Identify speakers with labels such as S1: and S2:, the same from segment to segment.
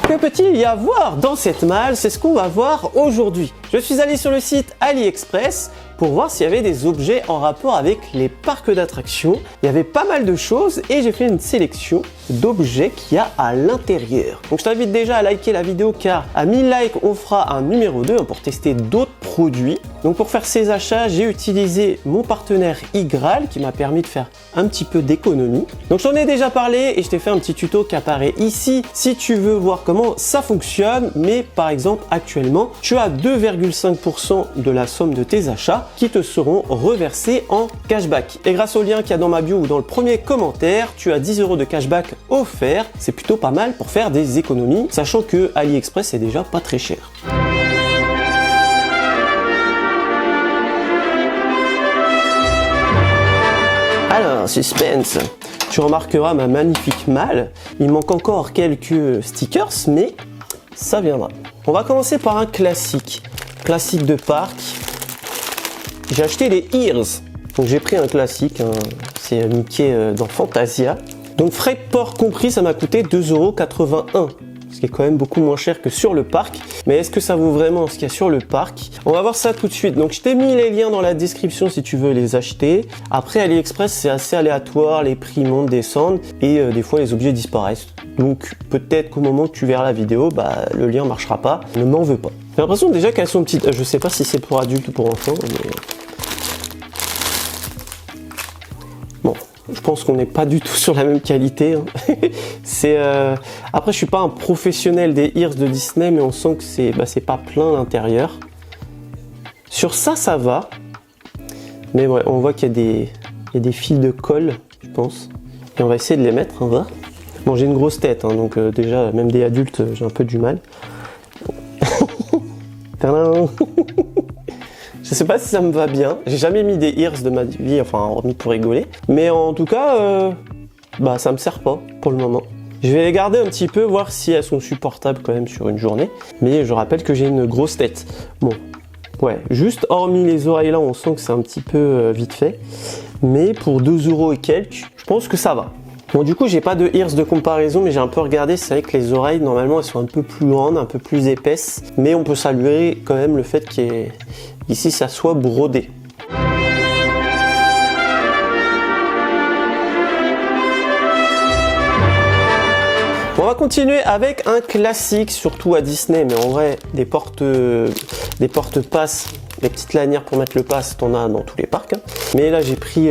S1: Que peut-il y avoir dans cette malle? C'est ce qu'on va voir aujourd'hui. Je suis allé sur le site AliExpress pour voir s'il y avait des objets en rapport avec les parcs d'attractions. Il y avait pas mal de choses et j'ai fait une sélection d'objets qu'il y a à l'intérieur. Donc je t'invite déjà à liker la vidéo car à 1000 likes on fera un numéro 2 pour tester d'autres produits. Donc pour faire ces achats, j'ai utilisé mon partenaire iGraal qui m'a permis de faire un petit peu d'économie. Donc j'en ai déjà parlé et je t'ai fait un petit tuto qui apparaît ici si tu veux voir comment ça fonctionne. Mais par exemple actuellement, tu as 2,5% de la somme de tes achats qui te seront reversés en cashback. Et grâce au lien qu'il y a dans ma bio ou dans le premier commentaire, tu as 10 € de cashback offert. C'est plutôt pas mal pour faire des économies, sachant que AliExpress est déjà pas très cher. Alors, suspense, tu remarqueras ma magnifique malle. Il manque encore quelques stickers, mais ça viendra. On va commencer par un classique de parc. J'ai acheté les Ears, donc j'ai pris un classique, hein. C'est Mickey dans Fantasia. Donc frais de port compris, ça m'a coûté 2,81 €, ce qui est quand même beaucoup moins cher que sur le parc. Mais est-ce que ça vaut vraiment ce qu'il y a sur le parc? On va voir ça tout de suite. Donc je t'ai mis les liens dans la description si tu veux les acheter. Après AliExpress c'est assez aléatoire, les prix montent, descendent et des fois les objets disparaissent. Donc peut-être qu'au moment où tu verras la vidéo, le lien marchera pas. Ne m'en veux pas. J'ai l'impression déjà qu'elles sont petites. Je sais pas si c'est pour adultes ou pour enfants, mais bon, je pense qu'on n'est pas du tout sur la même qualité. Hein. Après, je suis pas un professionnel des Ears de Disney, mais on sent que c'est pas plein l'intérieur. Sur ça, ça va. Mais ouais, on voit qu'il y a des fils de colle, je pense. Et on va essayer de les mettre, on va. Bon, j'ai une grosse tête, hein, donc déjà, même des adultes, j'ai un peu du mal. Je sais pas si ça me va bien. J'ai jamais mis des Ears de ma vie, enfin hormis pour rigoler. Mais en tout cas, ça me sert pas pour le moment. Je vais les garder un petit peu, voir si elles sont supportables quand même sur une journée. Mais je rappelle que j'ai une grosse tête. Bon, ouais, juste hormis les oreilles là, on sent que c'est un petit peu vite fait. Mais pour 2 € et quelques, je pense que ça va. Bon, du coup, j'ai pas de Ears de comparaison, mais j'ai un peu regardé. C'est vrai que les oreilles, normalement, elles sont un peu plus grandes, un peu plus épaisses. Mais on peut saluer quand même le fait qu'ici, ça soit brodé. On va continuer avec un classique, surtout à Disney, mais en vrai, des porte-passes, les petites lanières pour mettre le pass, t'en as dans tous les parcs. Hein. Mais là, j'ai pris,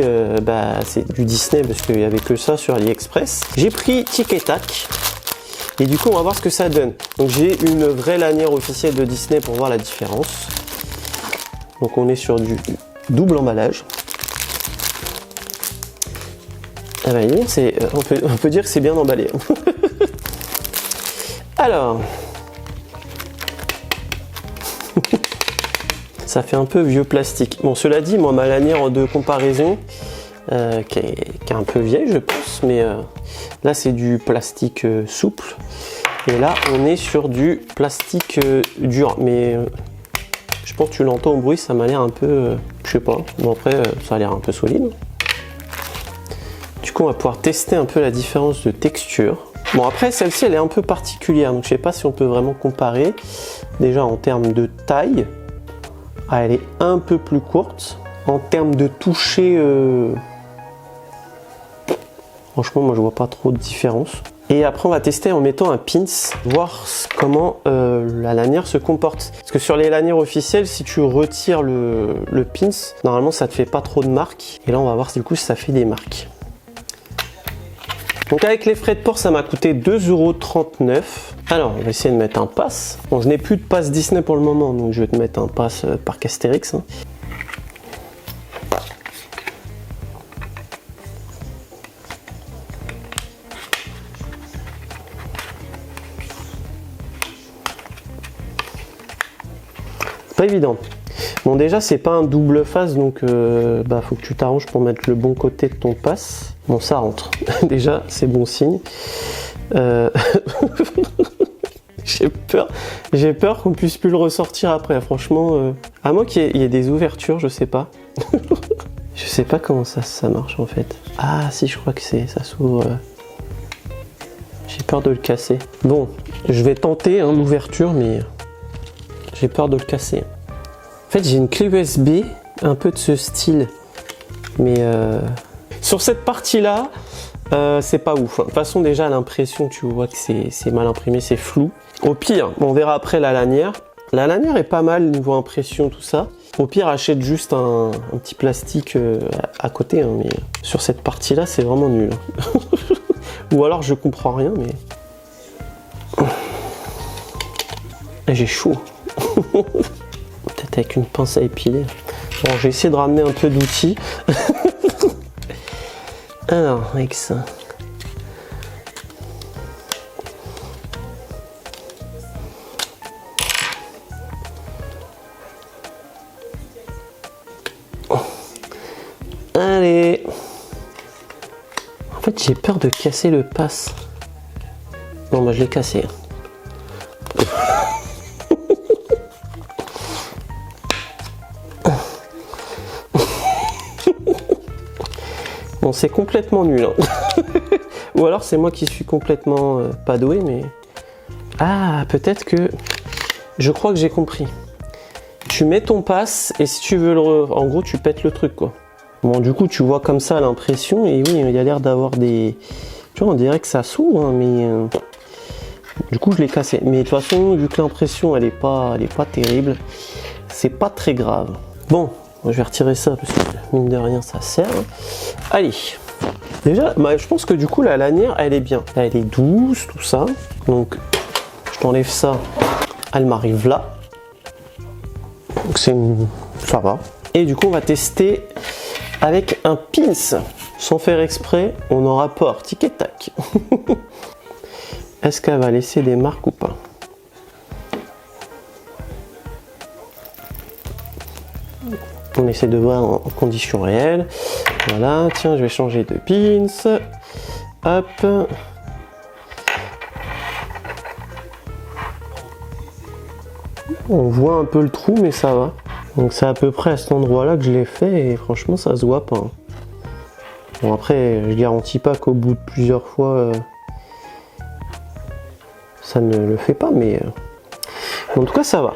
S1: c'est du Disney parce qu'il n'y avait que ça sur AliExpress. J'ai pris Tic et Tac. Et du coup, on va voir ce que ça donne. Donc, j'ai une vraie lanière officielle de Disney pour voir la différence. Donc, on est sur du double emballage. Ah bah, on peut dire que c'est bien emballé. Alors, ça fait un peu vieux plastique. Bon, cela dit, moi, ma lanière de comparaison, qui est un peu vieille, je pense, mais là, c'est du plastique souple. Et là, on est sur du plastique dur. Mais je pense que tu l'entends au bruit, ça m'a l'air un peu, je sais pas. Bon, après, ça a l'air un peu solide. Du coup, on va pouvoir tester un peu la différence de texture. Bon, après, celle-ci, elle est un peu particulière, donc je sais pas si on peut vraiment comparer. Déjà, en termes de taille, elle est un peu plus courte. En termes de toucher, franchement, moi, je vois pas trop de différence. Et après, on va tester en mettant un pins, voir comment la lanière se comporte. Parce que sur les lanières officielles, si tu retires le pins, normalement, ça te fait pas trop de marques. Et là, on va voir du coup si ça fait des marques. Donc avec les frais de port, ça m'a coûté 2,39 €. Alors, on va essayer de mettre un pass. Bon, je n'ai plus de pass Disney pour le moment, donc je vais te mettre un pass Parc Astérix. Hein. Pas évident. Bon, déjà, c'est pas un double face, donc faut que tu t'arranges pour mettre le bon côté de ton pass. Bon, ça rentre. Déjà, c'est bon signe. J'ai peur qu'on puisse plus le ressortir après. Franchement, à moins qu'il y ait des ouvertures, je sais pas. Je sais pas comment ça marche en fait. Ah, si, je crois que ça s'ouvre. Je sais peur de le casser. Bon, je vais tenter hein, l'ouverture, mais j'ai peur de le casser. En fait, j'ai une clé USB un peu de ce style, mais sur cette partie-là, c'est pas ouf. De toute façon, déjà l'impression, tu vois que c'est mal imprimé, c'est flou. Au pire, on verra après la lanière. La lanière est pas mal niveau impression, tout ça. Au pire, achète juste un petit plastique à côté, hein, mais sur cette partie-là, c'est vraiment nul. Ou alors, je comprends rien, mais... J'ai chaud. Peut-être avec une pince à épiler. Bon, j'ai essayé de ramener un peu d'outils. Alors, avec ça. Allez. En fait, j'ai peur de casser le passe. Bon, bah, je l'ai cassé. Bon, c'est complètement nul. Hein. Ou alors, c'est moi qui suis complètement pas doué, mais... Ah, peut-être que... Je crois que j'ai compris. Tu mets ton passe et si tu veux le... En gros, tu pètes le truc, quoi. Bon, du coup, tu vois comme ça l'impression, et oui, il y a l'air d'avoir des... Tu vois, on dirait que ça s'ouvre, hein, mais... Du coup, je l'ai cassé. Mais de toute façon, vu que l'impression, elle est pas terrible, c'est pas très grave. Bon, je vais retirer ça, parce que, mine de rien, ça sert. Allez. Déjà, bah, je pense que du coup, la lanière, elle est bien. Elle est douce, tout ça. Donc, je t'enlève ça. Elle m'arrive là. Donc, ça va. Et du coup, on va tester... avec un pins, sans faire exprès, on en rapporte, tic et tac. Est-ce qu'elle va laisser des marques ou pas? On essaie de voir en conditions réelles. Voilà, tiens, je vais changer de pins. Hop. On voit un peu le trou, mais ça va. Donc c'est à peu près à cet endroit-là que je l'ai fait et franchement ça se voit pas. Bon après je garantis pas qu'au bout de plusieurs fois ça ne le fait pas, mais en tout cas ça va.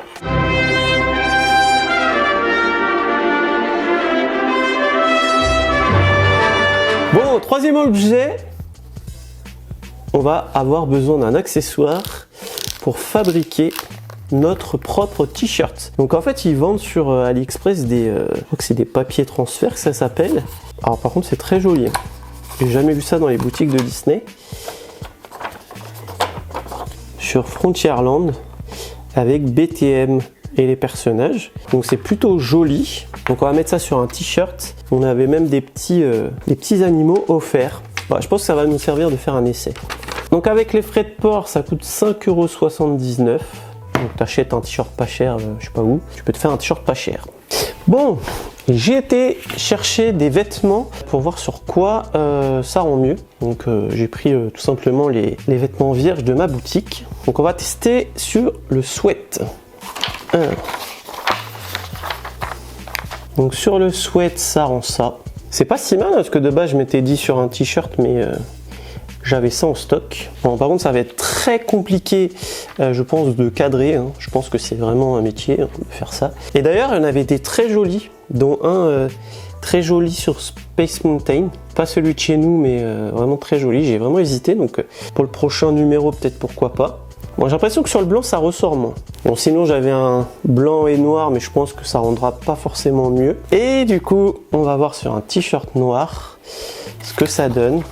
S1: Bon, troisième objet, on va avoir besoin d'un accessoire pour fabriquer notre propre t-shirt. Donc en fait ils vendent sur AliExpress des, je crois que c'est des papiers transfert que ça s'appelle. Alors par contre c'est très joli. J'ai jamais vu ça dans les boutiques de Disney. Sur Frontierland avec BTM et les personnages. Donc c'est plutôt joli. Donc on va mettre ça sur un t-shirt. On avait même des petits animaux offerts. Bah, je pense que ça va nous servir de faire un essai. Donc avec les frais de port ça coûte 5,79 €. Donc tu achètes un t-shirt pas cher, je sais pas où, tu peux te faire un t-shirt pas cher. Bon, j'ai été chercher des vêtements pour voir sur quoi ça rend mieux. Donc j'ai pris tout simplement les vêtements vierges de ma boutique. Donc on va tester sur le sweat. Donc sur le sweat ça rend ça. C'est pas si mal parce que de base je m'étais dit sur un t-shirt mais... j'avais ça en stock. Bon, par contre, ça va être très compliqué, je pense, de cadrer. Hein. Je pense que c'est vraiment un métier hein, de faire ça. Et d'ailleurs, il y en avait des très jolis, dont un très joli sur Space Mountain. Pas celui de chez nous, mais vraiment très joli. J'ai vraiment hésité, donc pour le prochain numéro, peut-être pourquoi pas. Bon, j'ai l'impression que sur le blanc, ça ressort moins. Bon, sinon, j'avais un blanc et noir, mais je pense que ça rendra pas forcément mieux. Et du coup, on va voir sur un t-shirt noir ce que ça donne.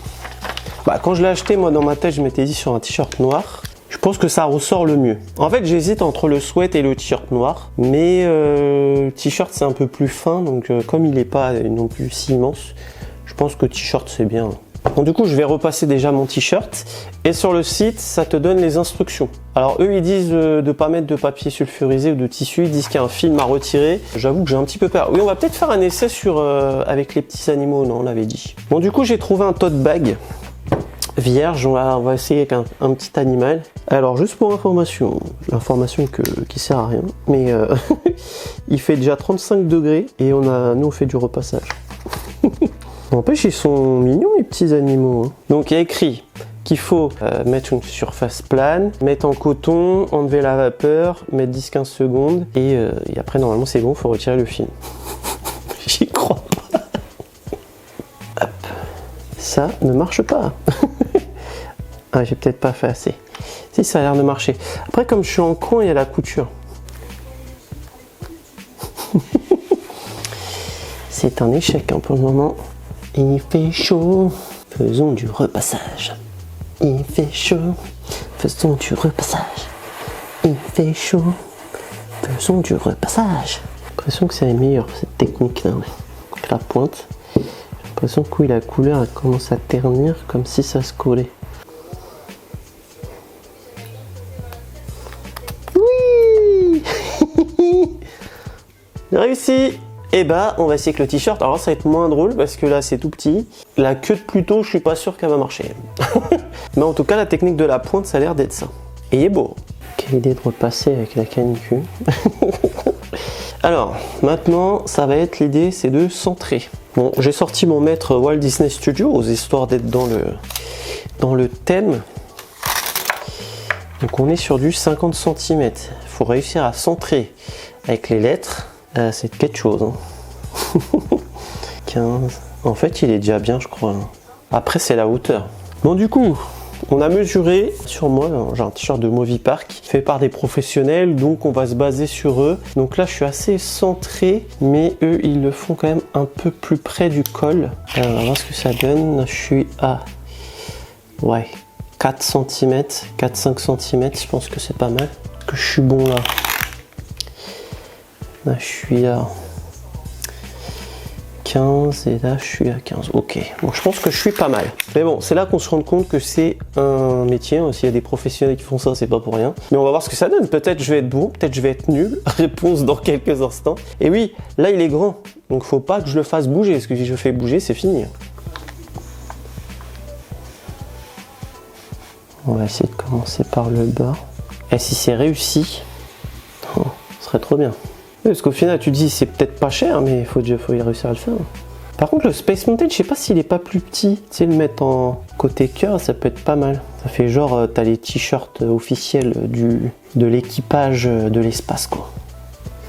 S1: Bah, quand je l'ai acheté, moi dans ma tête, je m'étais dit sur un t-shirt noir. Je pense que ça ressort le mieux. En fait, j'hésite entre le sweat et le t-shirt noir. Mais le t-shirt, c'est un peu plus fin. Donc, comme il n'est pas non plus si immense, je pense que t-shirt, c'est bien. Bon, du coup, je vais repasser déjà mon t-shirt. Et sur le site, ça te donne les instructions. Alors, eux, ils disent de ne pas mettre de papier sulfurisé ou de tissu. Ils disent qu'il y a un film à retirer. J'avoue que j'ai un petit peu peur. Oui, on va peut-être faire un essai sur avec les petits animaux. Non, on l'avait dit. Bon, du coup, j'ai trouvé un tote bag vierge, on va essayer avec un petit animal. Alors juste pour information, l'information qui sert à rien, mais il fait déjà 35 degrés et nous on fait du repassage. N'empêche, ils sont mignons les petits animaux. Hein. Donc il y a écrit qu'il faut mettre une surface plane, mettre en coton, enlever la vapeur, mettre 10-15 secondes et après normalement c'est bon, il faut retirer le film. J'y crois pas. Hop. Ça ne marche pas. Ah, j'ai peut-être pas fait assez. Si, ça a l'air de marcher. Après, comme je suis en coin, il y a la couture. C'est un échec hein, pour le moment. Il fait chaud. Faisons du repassage. Il fait chaud. Faisons du repassage. Il fait chaud. Faisons du repassage. J'ai l'impression que c'est meilleur cette technique là. Avec la pointe. J'ai l'impression que oui, la couleur elle commence à ternir comme si ça se collait. Oui. Réussi. Et bah on va essayer avec le t-shirt. Alors ça va être moins drôle parce que là c'est tout petit. La queue de Pluto, je suis pas sûr qu'elle va marcher. Mais en tout cas la technique de la pointe ça a l'air d'être ça. Et il est beau. Quelle idée de repasser avec la canicule. Alors maintenant ça va être l'idée, c'est de centrer. Bon, j'ai sorti mon maître Walt Disney Studios histoire d'être dans le thème. Donc on est sur du 50 cm. Il faut réussir à centrer avec les lettres. C'est quelque chose. Hein. 15. En fait, il est déjà bien, je crois. Après, c'est la hauteur. Bon, du coup, on a mesuré sur moi. J'ai un t-shirt de Movipark fait par des professionnels, donc on va se baser sur eux. Donc là, je suis assez centré, mais eux, ils le font quand même un peu plus près du col. Alors, on va voir ce que ça donne. Je suis à 4 cm, 4-5 cm. Je pense que c'est pas mal. Que je suis bon là. Là, je suis à 15 et là, je suis à 15. Ok, bon, je pense que je suis pas mal. Mais bon, c'est là qu'on se rend compte que c'est un métier. S'il y a des professionnels qui font ça, c'est pas pour rien. Mais on va voir ce que ça donne. Peut-être je vais être bon, peut-être je vais être nul. Réponse dans quelques instants. Et oui, là, il est grand. Donc, faut pas que je le fasse bouger. Parce que si je fais bouger, c'est fini. On va essayer de commencer par le bas. Et si c'est réussi, ce serait trop bien. Parce qu'au final, tu te dis, c'est peut-être pas cher, mais il faut y réussir à le faire. Par contre, le Space Mountain, je sais pas s'il est pas plus petit. Tu sais, le mettre en côté cœur, ça peut être pas mal. Ça fait genre, t'as les t-shirts officiels de l'équipage de l'espace, quoi.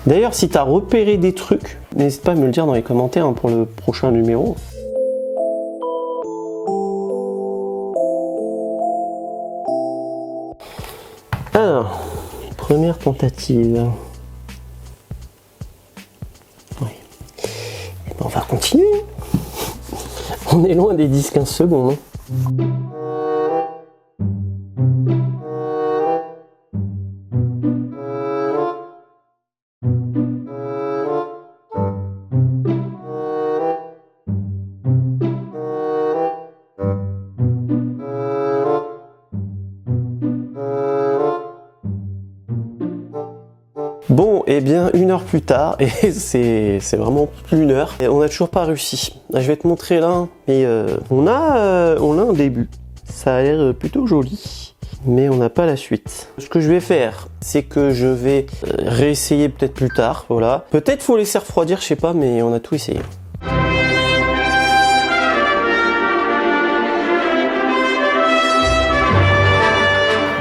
S1: D'ailleurs, si t'as repéré des trucs, n'hésite pas à me le dire dans les commentaires hein, pour le prochain numéro. Alors, première tentative. On va continuer. On est loin des 10-15 secondes. Hein. Bon, et bien 1 heure plus tard, et c'est vraiment plus 1 heure, et on n'a toujours pas réussi. Je vais te montrer là, et on a un début. Ça a l'air plutôt joli, mais on n'a pas la suite. Ce que je vais faire, c'est que je vais réessayer peut-être plus tard, voilà. Peut-être faut laisser refroidir, je sais pas, mais on a tout essayé.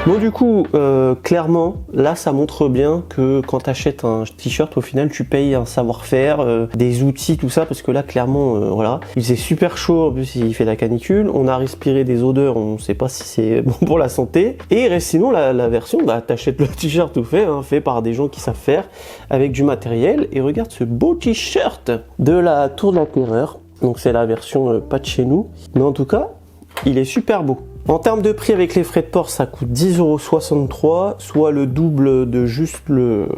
S1: Bon du coup, clairement, là ça montre bien que quand tu achètes un t-shirt, au final tu payes un savoir-faire, des outils, tout ça, parce que là clairement, voilà, il faisait super chaud, en plus il fait la canicule, on a respiré des odeurs, on sait pas si c'est bon pour la santé, et sinon la version, bah t'achètes le t-shirt tout fait, hein, fait par des gens qui savent faire, avec du matériel, et regarde ce beau t-shirt de la Tour de la Terreur, donc c'est la version pas de chez nous, mais en tout cas, il est super beau. En termes de prix avec les frais de port, ça coûte 10,63 €, soit le double de juste le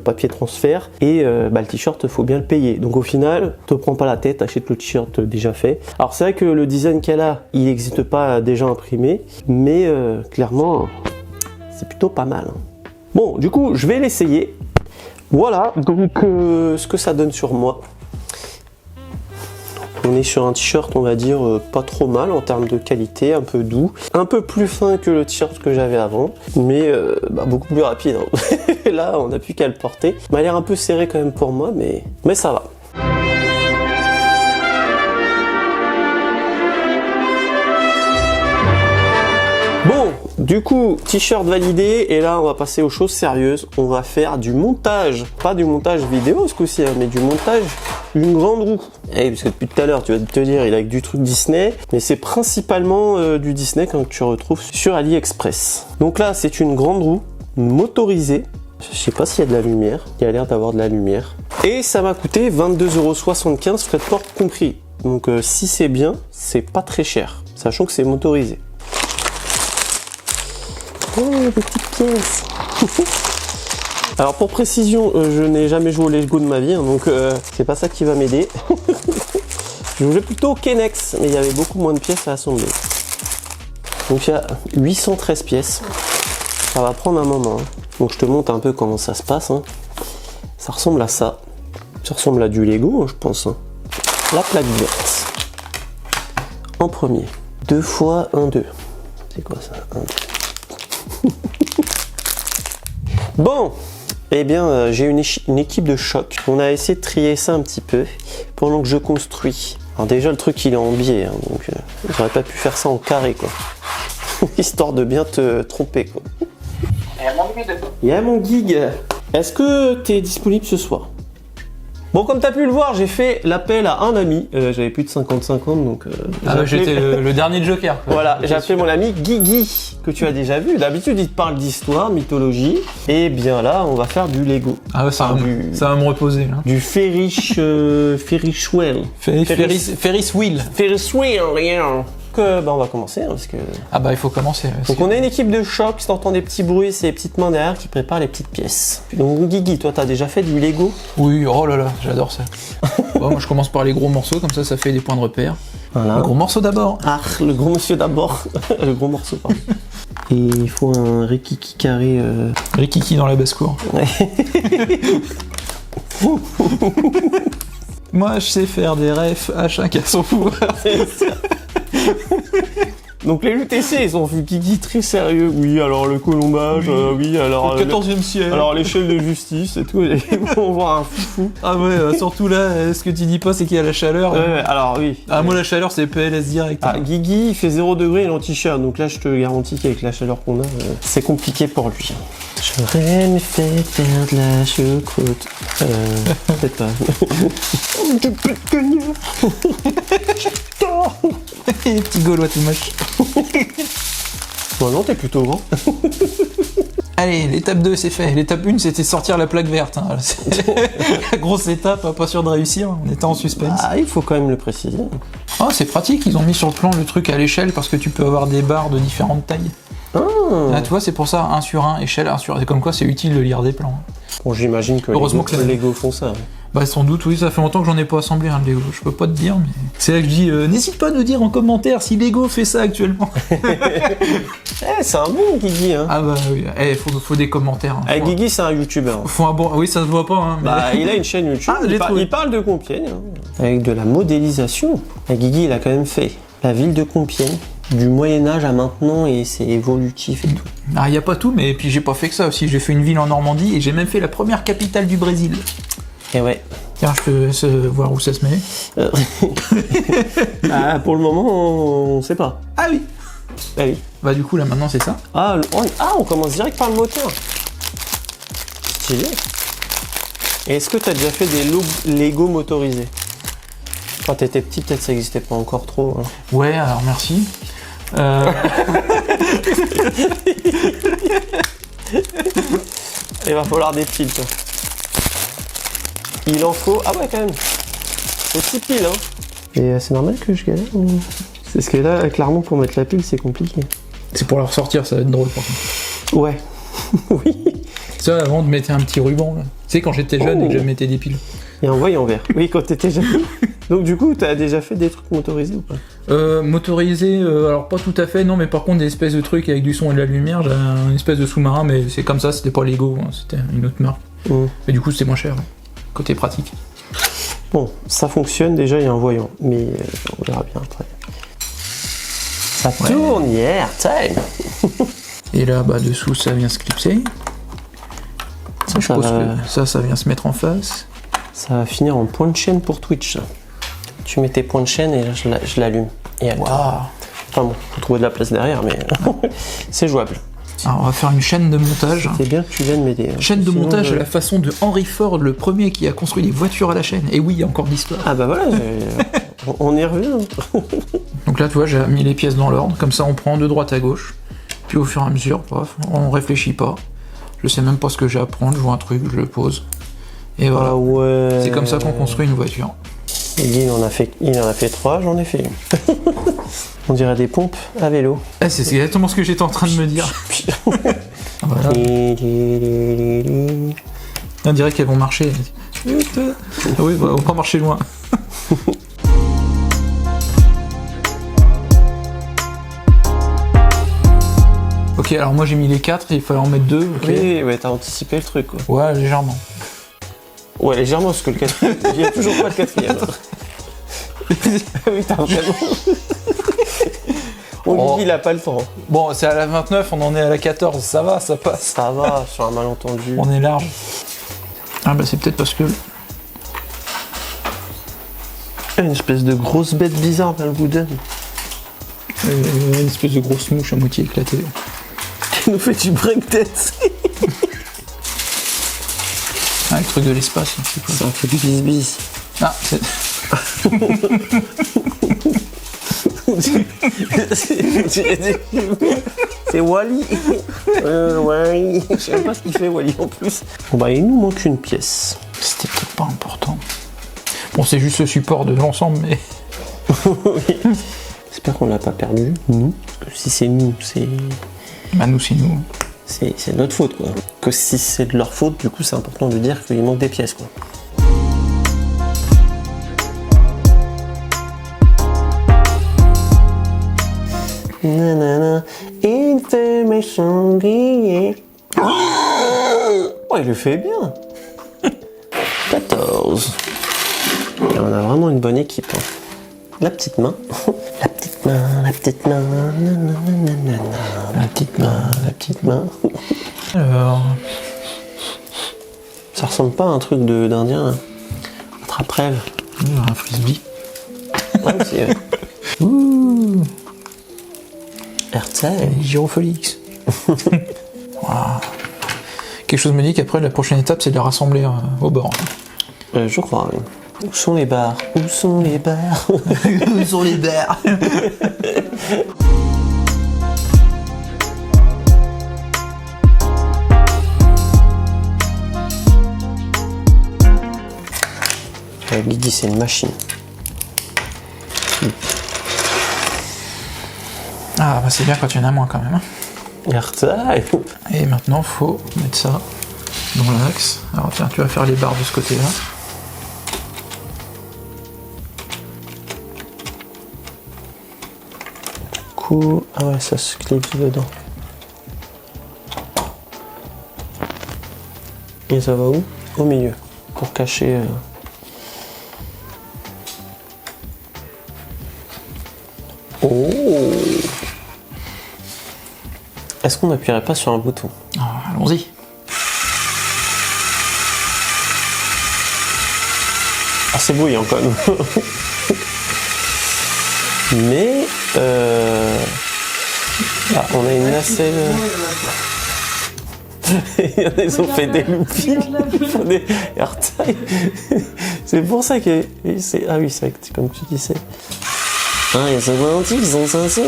S1: papier transfert. Et le t-shirt, faut bien le payer. Donc au final, te prends pas la tête, achète le t-shirt déjà fait. Alors c'est vrai que le design qu'elle a, il n'existe pas déjà imprimé, mais clairement, c'est plutôt pas mal. Bon, du coup, je vais l'essayer. Voilà, donc ce que ça donne sur moi. On est sur un t-shirt, on va dire, pas trop mal en termes de qualité, un peu doux. Un peu plus fin que le t-shirt que j'avais avant, mais beaucoup plus rapide. Hein. Là, on n'a plus qu'à le porter. Il m'a l'air un peu serré quand même pour moi, mais ça va. Du coup, t-shirt validé, et là on va passer aux choses sérieuses. On va faire du montage, pas du montage vidéo ce coup-ci, mais du montage d'une grande roue. Et parce que depuis tout à l'heure, tu vas te dire, il a que du truc Disney, mais c'est principalement du Disney que tu retrouves sur AliExpress. Donc là, c'est une grande roue motorisée. Je sais pas s'il y a de la lumière, il y a l'air d'avoir de la lumière. Et ça m'a coûté 22,75 €, frais de port compris. Donc si c'est bien, c'est pas très cher, sachant que c'est motorisé. Oh, des petites pièces. Alors pour précision, je n'ai jamais joué au Lego de ma vie, hein, donc c'est pas ça qui va m'aider. Je jouais plutôt au Kenex, mais il y avait beaucoup moins de pièces à assembler. Donc il y a 813 pièces. Ça va prendre un moment. Hein. Donc je te montre un peu comment ça se passe. Hein. Ça ressemble à ça. Ça ressemble à du Lego, hein, je pense. Hein. La plaque verte. En premier. 2 fois 1, 2. C'est quoi ça? 1, 2. Bon, eh bien, j'ai une équipe de choc. On a essayé de trier ça un petit peu pendant que je construis. Alors déjà, le truc, il est en biais, hein, donc j'aurais pas pu faire ça en carré, quoi. Histoire de bien te tromper, quoi. Il y a mon gig. Est-ce que tu es disponible ce soir? Bon, comme tu as pu le voir, j'ai fait l'appel à un ami. J'avais plus de 55 ans, donc...
S2: j'étais le dernier Joker.
S1: Voilà, j'ai appelé mon ami Guigui, que tu as déjà vu. D'habitude, il te parle d'histoire, mythologie. Et bien là, on va faire du Lego.
S2: Ah ouais, ça va me reposer. Là.
S1: Du Ferris Wheel.
S2: Ferris Wheel.
S1: Ferris Wheel, rien. Donc, on va commencer, hein, parce que...
S2: Ah bah, il faut commencer.
S1: Donc, on a une équipe de choc, si t'entends des petits bruits, c'est les petites mains derrière qui préparent les petites pièces. Donc, Guigui, toi, t'as déjà fait du Lego?
S2: Oui, oh là là, j'adore ça. Bon, moi, je commence par les gros morceaux, comme ça fait des points de repère. Voilà. Le gros morceau d'abord.
S1: Ah, le gros monsieur d'abord. Le gros morceau, pardon. Et il faut un rikiki carré.
S2: Rikiki dans la basse-cour. Ouais. Moi, je sais faire des refs, à chacun son pouvoir.
S1: Donc les UTC, ils ont vu Guigui très sérieux. Oui, alors le colombage, oui, alors...
S2: Le 14e siècle.
S1: Alors l'échelle de justice et tout, et ils vont voir un fou.
S2: Ah ouais, surtout là, ce que tu dis pas, c'est qu'il y a la chaleur.
S1: Alors oui.
S2: Ah moi, la chaleur, c'est PLS direct.
S1: Ah, Guigui, il fait 0 degré, il est en t-shirt, donc là, je te garantis qu'avec la chaleur qu'on a, c'est compliqué pour lui. J'aurais aimé faire de la choucroute. Peut-être pas.
S2: Petit Gaulois tout moche.
S1: Bon non, t'es plutôt grand.
S2: Allez, l'étape 2 c'est fait. L'étape 1 c'était sortir la plaque verte. Hein. La grosse étape, pas sûr de réussir, on était en suspense.
S1: Ah, il faut quand même le préciser.
S2: Ah, c'est pratique, ils ont mis sur le plan le truc à l'échelle parce que tu peux avoir des barres de différentes tailles. Là, tu vois, c'est pour ça, 1 sur 1, échelle 1 sur 1. C'est comme quoi c'est utile de lire des plans.
S1: Bon, j'imagine que les Lego font ça.
S2: Bah sans doute, oui, ça fait longtemps que j'en ai pas assemblé un Lego, je peux pas te dire, mais... C'est là que je dis, n'hésite pas à nous dire en commentaire si Lego fait ça actuellement.
S1: C'est un bon Guigui, hein.
S2: Ah bah oui, faut des commentaires. Hein.
S1: Guigui, c'est un youtubeur.
S2: Faut un bon... Oui, ça se voit pas, hein. Mais...
S1: Bah, il a une chaîne YouTube, il parle de Compiègne, hein. Avec de la modélisation. Guigui, il a quand même fait la ville de Compiègne, du Moyen-Âge à maintenant, et c'est évolutif et tout.
S2: Ah, y a pas tout, mais puis j'ai pas fait que ça aussi, j'ai fait une ville en Normandie, et j'ai même fait la première capitale du Brésil.
S1: Et ouais.
S2: Tiens, je te laisse voir où ça se met.
S1: Pour le moment, on sait pas.
S2: Ah oui.
S1: Ah oui.
S2: Bah du coup, là, maintenant, c'est ça.
S1: On commence direct par le moteur. Stylé. Et est-ce que t'as déjà fait des Lego motorisés? Quand t'étais petit, peut-être ça existait pas encore trop. Hein.
S2: Ouais, alors merci.
S1: Il va falloir des piles, toi. Il en faut... Ah ouais, quand même. Faut 6 piles, hein. Et c'est normal que je galère ou... C'est ce que là, clairement, pour mettre la pile, c'est compliqué.
S2: C'est pour la ressortir, ça va être drôle, par contre.
S1: Ouais. Oui.
S2: Ça, avant de mettre un petit ruban, là. Tu sais, quand j'étais jeune et que je mettais des piles.
S1: Et un voyant vert. Oui, quand t'étais jeune. Donc du coup, t'as déjà fait des trucs motorisés ou pas?
S2: Motorisés, alors pas tout à fait, non, mais par contre des espèces de trucs avec du son et de la lumière. J'ai une espèce de sous-marin, mais c'est comme ça, c'était pas Lego, hein, c'était une autre marque. Mais du coup, c'était moins cher, ouais. Côté pratique.
S1: Bon, ça fonctionne, déjà il y a un voyant, mais on verra bien après. Ça tourne, yeah, time.
S2: Et là, bah dessous, ça vient se clipser. Ça, je suppose que ça vient se mettre en face. Ça
S1: va finir en point de chaîne pour Twitch. Tu mets tes points de chaîne et là je l'allume. Et
S2: wow.
S1: Enfin bon, faut trouver de la place derrière, mais c'est jouable.
S2: Alors on va faire une chaîne de montage.
S1: C'est bien que tu viennes m'aider.
S2: Chaîne de montage à la façon de Henry Ford, le premier qui a construit des voitures à la chaîne. Et oui, il y a encore de l'histoire.
S1: Ah bah voilà, on y revient.
S2: Donc là, tu vois, j'ai mis les pièces dans l'ordre. Comme ça, on prend de droite à gauche. Puis au fur et à mesure, bref, on réfléchit pas. Je sais même pas ce que j'ai à prendre. Je vois un truc, je le pose. Et voilà.
S1: Ah ouais.
S2: C'est comme ça qu'on construit une voiture.
S1: Il en a fait 3, j'en ai fait une. On dirait des pompes à vélo.
S2: Ah, c'est exactement ce que j'étais en train de me dire. Voilà. On dirait qu'elles vont marcher. Ah oui, bah, on va pas marcher loin. Ok, alors moi j'ai mis les 4, il fallait en mettre 2. Okay.
S1: Oui, ouais, t'as anticipé le truc quoi.
S2: Ouais, légèrement.
S1: Ouais, légèrement, parce que le quatrième, il n'y a toujours pas le quatrième. Oui, t'as un canon. Oh, il a pas le temps.
S2: Bon, c'est à la 29, on en est à la 14, ça va, ça passe.
S1: Ça va, sur un malentendu.
S2: On est large. Ah bah c'est peut-être parce que...
S1: Une espèce de grosse bête bizarre dans le Wooden.
S2: Une espèce de grosse mouche à moitié éclatée.
S1: Qui nous fait du breakdance.
S2: Ah, le truc de l'espace.
S1: C'est un truc du bis-bis.
S2: Ah, c'est...
S1: C'est Wally. Wally. Je sais même pas ce qu'il fait Wally en plus. Bon bah il nous manque une pièce.
S2: C'était peut-être pas important. Bon, c'est juste le support de l'ensemble, mais...
S1: Oui. J'espère qu'on l'a pas perdu, nous. Parce que si c'est nous, c'est...
S2: Bah nous, c'est nous.
S1: C'est de notre faute, quoi. Que si c'est de leur faute, du coup, c'est important de dire qu'il manque des pièces, quoi. Nanana, information guillée. Oh, il le fait bien. 14. Et on a vraiment une bonne équipe. Hein. La petite main. La petite main, la petite main. Nanana, la petite main, la petite main.
S2: Alors...
S1: Ça ressemble pas à un truc d'Indien. Attrape-rêve.
S2: Un frisbee.
S1: Ouais, aussi, ouais. Ouh. RTL.
S2: Gyropholix. Voilà. Quelque chose me dit qu'après, la prochaine étape, c'est de les rassembler au bord.
S1: Je crois, oui. Où sont les bars? Où sont les bars?
S2: Où sont les bars?
S1: Guigui, c'est une machine.
S2: Ah, bah c'est bien quand il y en a moins quand même.
S1: RTL.
S2: Et maintenant, faut mettre ça dans l'axe. Alors tiens, tu vas faire les barres de ce côté-là.
S1: Cool. Ah ouais, ça se clipse dedans. Et ça va où? Au milieu. Pour cacher... Oh! Est-ce qu'on n'appuierait pas sur un bouton?
S2: Ah, allons-y.
S1: Ah, c'est bouillant quand même. Mais ah, on a une nacelle. Ils ont fait des loopings, ils font des airtime. C'est pour ça que c'est. Ah oui, c'est comme tu disais. Ah, ils sont gentils, ils ont 500.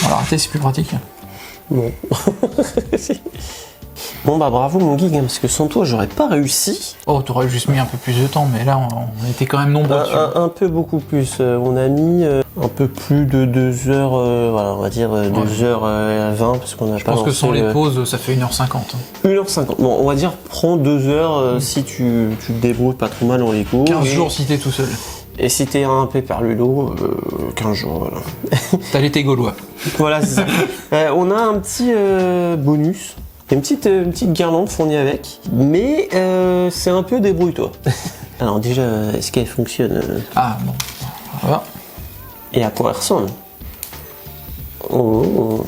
S2: On va arrêter, c'est plus pratique.
S1: Bon. Bon bah bravo mon geek, parce que sans toi j'aurais pas réussi.
S2: Oh, t'aurais juste mis un peu plus de temps, mais là on était quand même nombreux dessus.
S1: Un peu beaucoup plus. On a mis un peu plus de 2 heures, voilà, on va dire 2h20 parce qu'on a
S2: Je
S1: pas
S2: pense que
S1: lancé
S2: sans les pauses, ça fait 1h50.
S1: 1h50. Bon, on va dire prends 2 heures si tu te débrouilles pas trop mal en Lego.
S2: 15 jours si t'es tout seul.
S1: Et si t'es un péperlulo, 15 jours, voilà.
S2: T'as l'été gaulois.
S1: Voilà, c'est ça. On a un petit bonus. Une petite guirlande fournie avec, mais c'est un peu débrouille-toi. Alors déjà, est-ce qu'elle fonctionne
S2: Ah bon, voilà.
S1: Et à quoi elle ressemble? Oh.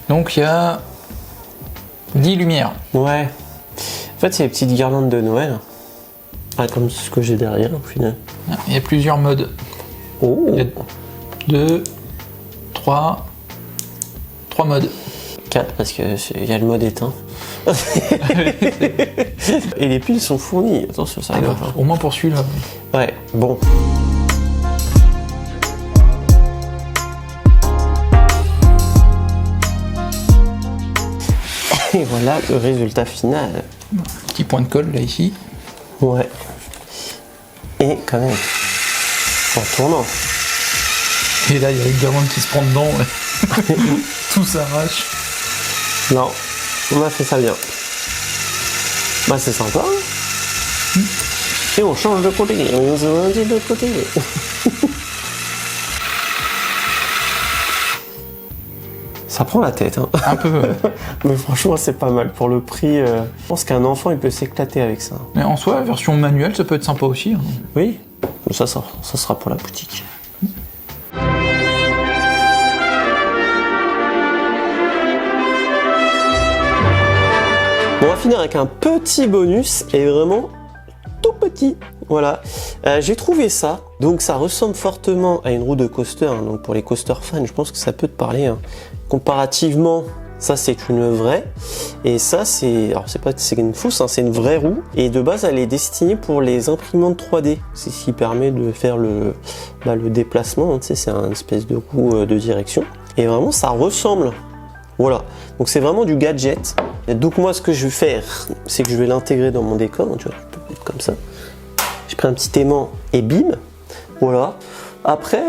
S2: Donc il y a 10 lumières.
S1: Ouais. En fait, c'est les petites guirlandes de Noël. Ah, comme ce que j'ai derrière au final.
S2: Il y a plusieurs modes.
S1: Oh.
S2: Il y a 2, 3 modes.
S1: 4 parce qu'il y a le mode éteint. Et les piles sont fournies. Attention, ça rigole pas.
S2: Au moins pour celui-là.
S1: Ouais, bon. Et voilà le résultat final.
S2: Petit point de colle là ici.
S1: Ouais. Et quand même, en tournant.
S2: Et là il y a une gamin qui se prend dedans. Ouais. Tout s'arrache.
S1: Non, on a fait ça bien. Bah c'est sympa. Hein. Et on change de côté. On se dit de l'autre côté. Ça prend la tête, hein.
S2: Un peu.
S1: Mais franchement, c'est pas mal. Pour le prix, je pense qu'un enfant, il peut s'éclater avec ça.
S2: Mais en soi, la version manuelle, ça peut être sympa aussi. Hein.
S1: Oui, ça sera pour la boutique. On va finir avec un petit bonus, et vraiment tout petit. Voilà, j'ai trouvé ça, donc ça ressemble fortement à une roue de coaster, hein. Donc pour les coaster fans, je pense que ça peut te parler, hein. Comparativement, ça c'est une vraie, et ça c'est, alors c'est une fausse, hein, c'est une vraie roue, et de base elle est destinée pour les imprimantes 3D, c'est ce qui permet de faire le déplacement, hein, tu sais, c'est une espèce de roue de direction, et vraiment ça ressemble. Voilà, donc c'est vraiment du gadget. Et donc moi ce que je vais faire, c'est que je vais l'intégrer dans mon décor, tu vois, je peux mettre comme ça. J'ai pris un petit aimant et bim, voilà. Après,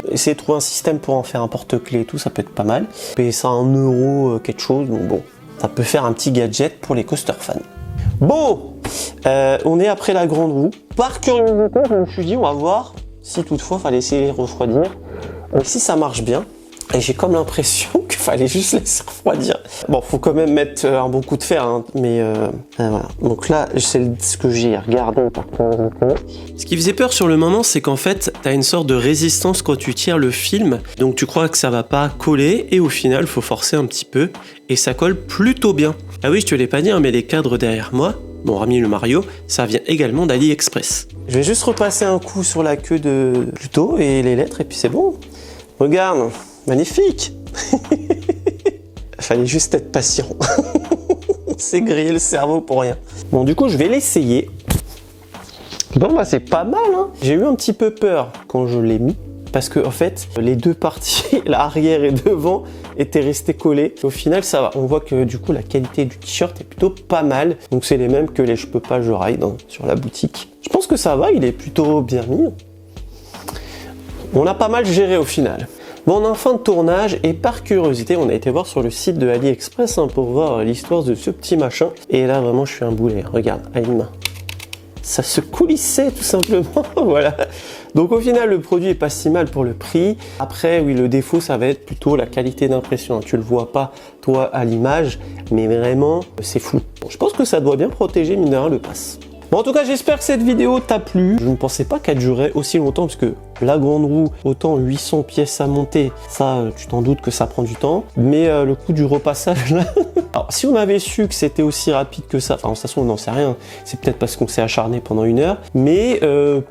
S1: essayer de trouver un système pour en faire un porte-clés et tout, ça peut être pas mal. Payer ça 1 euro, quelque chose, donc bon, ça peut faire un petit gadget pour les coaster fans. Bon, on est après la grande roue. Par curiosité, je me suis dit, on va voir si toutefois il fallait essayer de refroidir. Et si ça marche bien, et j'ai comme l'impression qu'il fallait juste laisser refroidir. Bon, faut quand même mettre un bon coup de fer, hein, mais voilà. Donc là, c'est ce que j'ai regardé par curiosité. Ce qui faisait peur sur le moment, c'est qu'en fait, tu as une sorte de résistance quand tu tires le film, donc tu crois que ça va pas coller, et au final, faut forcer un petit peu, et ça colle plutôt bien. Ah oui, je te l'ai pas dit, hein, mais les cadres derrière moi, bon, hormis le Mario, ça vient également d'AliExpress. Je vais juste repasser un coup sur la queue de Pluto et les lettres, et puis c'est bon. Regarde, magnifique. Fallait juste être patient. C'est grillé le cerveau pour rien. Bon, du coup, je vais l'essayer. Bon, bah, c'est pas mal, hein. J'ai eu un petit peu peur quand je l'ai mis, parce que, en fait, les deux parties, l'arrière et devant, étaient restées collées. Au final, ça va. On voit que, du coup, la qualité du t-shirt est plutôt pas mal. Donc, c'est les mêmes que les Je peux pas, je ride, hein, sur la boutique. Je pense que ça va, il est plutôt bien mis. On a pas mal géré au final. Bon, on est en fin de tournage et par curiosité, on a été voir sur le site de AliExpress, hein, pour voir l'histoire de ce petit machin. Et là, vraiment, je suis un boulet. Regarde, à une main. Ça se coulissait tout simplement. Voilà. Donc au final, le produit est pas si mal pour le prix. Après, oui, le défaut, ça va être plutôt la qualité d'impression. Tu le vois pas, toi, à l'image, mais vraiment, c'est flou. Bon, je pense que ça doit bien protéger, mine de rien, le pass. Bon, en tout cas, j'espère que cette vidéo t'a plu. Je ne pensais pas qu'elle durerait aussi longtemps, parce que la grande roue, autant 800 pièces à monter, ça, tu t'en doutes que ça prend du temps. Mais le coup du repassage, là... Alors, si on avait su que c'était aussi rapide que ça, enfin, de toute façon, on n'en sait rien. C'est peut-être parce qu'on s'est acharné pendant 1 heure. Mais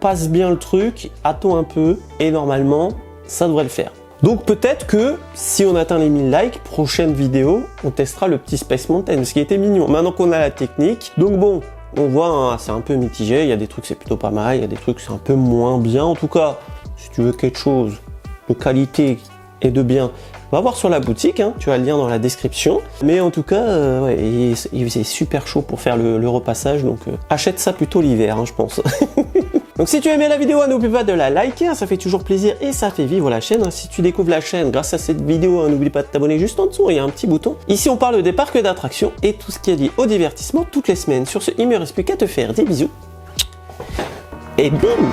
S1: passe bien le truc, attends un peu, et normalement, ça devrait le faire. Donc peut-être que si on atteint les 1000 likes, prochaine vidéo, on testera le petit Space Mountain, ce qui était mignon. Maintenant qu'on a la technique, donc bon... On voit, hein, c'est un peu mitigé, il y a des trucs c'est plutôt pas mal, il y a des trucs c'est un peu moins bien. En tout cas, si tu veux quelque chose de qualité et de bien, va voir sur la boutique, hein, tu as le lien dans la description. Mais en tout cas, ouais, il faisait super chaud pour faire le repassage, donc achète ça plutôt l'hiver, hein, je pense. Donc si tu as aimé la vidéo, n'oublie pas de la liker, hein, ça fait toujours plaisir et ça fait vivre la chaîne. Si tu découvres la chaîne grâce à cette vidéo, n'oublie pas de t'abonner juste en dessous, il y a un petit bouton. Ici on parle des parcs d'attractions et tout ce qui est lié au divertissement toutes les semaines. Sur ce, il me reste plus qu'à te faire des bisous. Et bim!